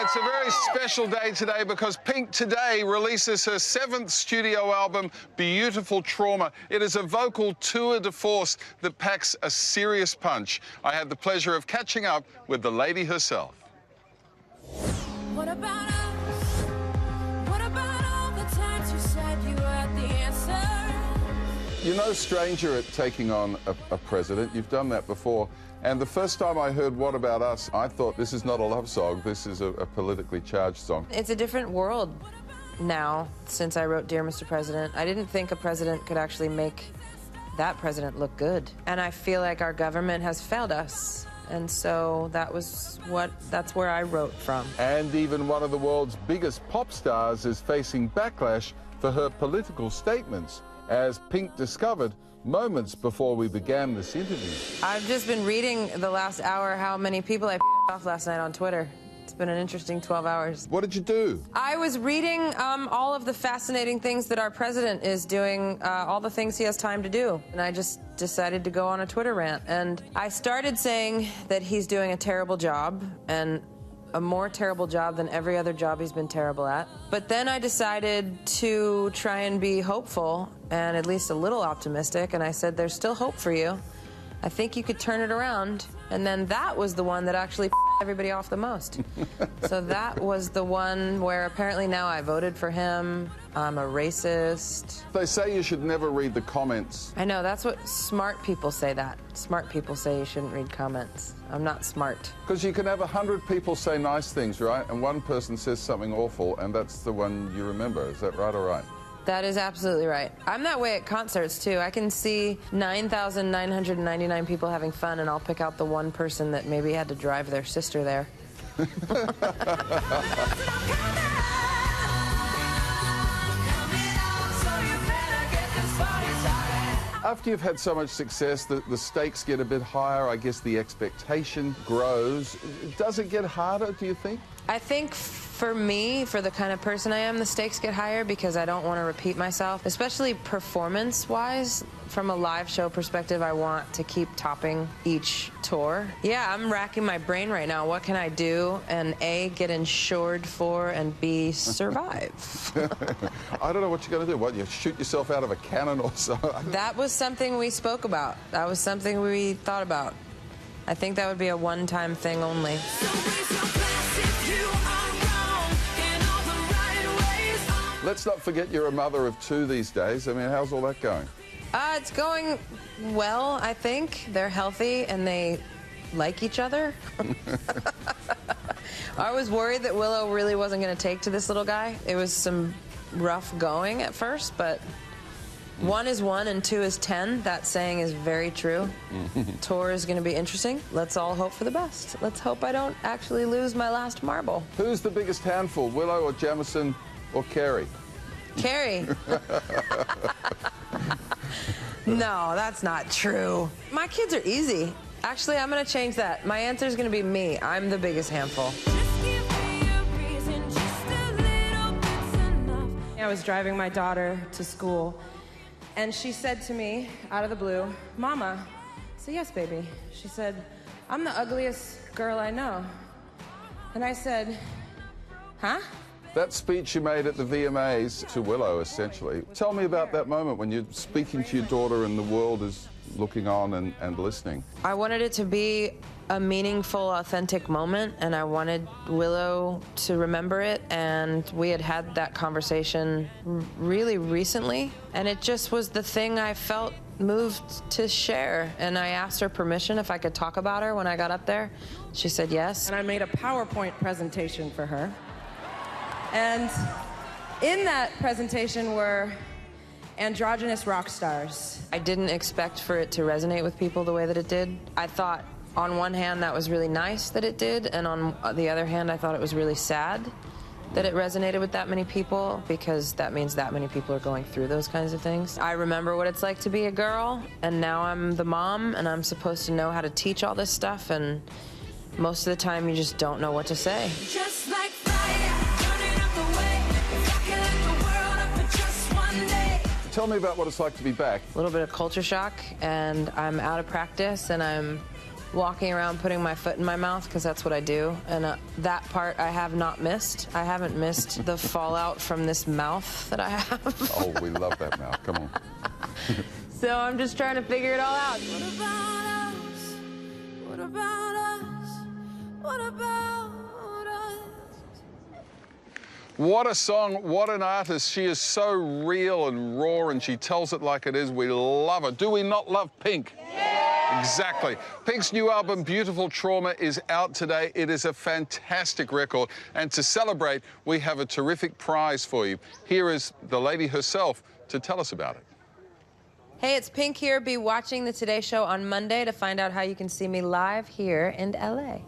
it's a very special day today because Pink today releases her 7th studio album, Beautiful Trauma. It is a vocal tour de force that packs a serious punch. I had the pleasure of catching up with the lady herself. What about us? What about all the times you said you had the answer? You're no stranger at taking on a president. You've done that before. And the first time I heard What About Us, I thought this is not a love song, this is a politically charged song. It's a different world now since I wrote Dear Mr. President. I didn't think a president could actually make that president look good. And I feel like our government has failed us. And so that's where I wrote from. And even one of the world's biggest pop stars is facing backlash for her political statements, as Pink discovered moments before we began this interview. I've just been reading the last hour how many people I off last night on Twitter. It's been an interesting 12 hours. What did you do? I was reading all of the fascinating things that our president is doing, all the things he has time to do. And I just decided to go on a Twitter rant. And I started saying that he's doing a terrible job, and a more terrible job than every other job he's been terrible at. But then I decided to try and be hopeful and at least a little optimistic, and I said, there's still hope for you. I think you could turn it around. And then that was the one that actually everybody off the most. So that was the one where apparently now I voted for him. I'm a racist. They say you should never read the comments. I know, that's what smart people say that. Smart people say you shouldn't read comments. I'm not smart. Because you can have 100 people say nice things, right? And one person says something awful, and that's the one you remember. Is that right or right? That is absolutely right. I'm that way at concerts, too. I can see 9,999 people having fun, and I'll pick out the one person that maybe had to drive their sister there. After you've had so much success, the stakes get a bit higher. I guess the expectation grows. Does it get harder, do you think? I think for me, for the kind of person I am, the stakes get higher because I don't want to repeat myself, especially performance-wise. From a live show perspective, I want to keep topping each tour. Yeah, I'm racking my brain right now. What can I do? And A, get insured for, and B, survive. I don't know what you're going to do. What, you shoot yourself out of a cannon or something? That was something we spoke about. That was something we thought about. I think that would be a one-time thing only. Let's not forget you're a mother of 2 these days. I mean, how's all that going? It's going well, I think. They're healthy and they like each other. I was worried that Willow really wasn't going to take to this little guy. It was some rough going at first, but 1 is 1 and 2 is 10. That saying is very true. Tour is going to be interesting. Let's all hope for the best. Let's hope I don't actually lose my last marble. Who's the biggest handful, Willow or Jamison or Carrie? Carrie. No, that's not true. My kids are easy. Actually, I'm going to change that. My answer is going to be me. I'm the biggest handful. I was driving my daughter to school, and she said to me, out of the blue, "Mama." I said, "Yes, baby." She said, "I'm the ugliest girl I know." And I said, "Huh?" That speech you made at the VMAs to Willow, essentially. Tell me about that moment when you're speaking to your daughter and the world is looking on and listening. I wanted it to be a meaningful, authentic moment, and I wanted Willow to remember it, and we had that conversation really recently, and it just was the thing I felt moved to share, and I asked her permission if I could talk about her when I got up there. She said yes. And I made a PowerPoint presentation for her. And in that presentation were androgynous rock stars. I didn't expect for it to resonate with people the way that it did. I thought, on one hand, that was really nice that it did, and on the other hand, I thought it was really sad that it resonated with that many people, because that means that many people are going through those kinds of things. I remember what it's like to be a girl, and now I'm the mom, and I'm supposed to know how to teach all this stuff, and most of the time you just don't know what to say. Just like fire, turning up the way, if I can light the world up for just one day. Tell me about what it's like to be back. A little bit of culture shock, and I'm out of practice, and I'm walking around putting my foot in my mouth, because that's what I do. And that part I have not missed. I haven't missed the fallout from this mouth that I have. Oh, we love that mouth. Come on. So I'm just trying to figure it all out. What about us? What about us? What about us? What a song, what an artist. She is so real and raw, and she tells it like it is. We love her. Do we not love Pink? Yeah. Exactly. Pink's new album, Beautiful Trauma, is out today. It is a fantastic record. And to celebrate, we have a terrific prize for you. Here is the lady herself to tell us about it. Hey, it's Pink here. Be watching the Today Show on Monday to find out how you can see me live here in LA.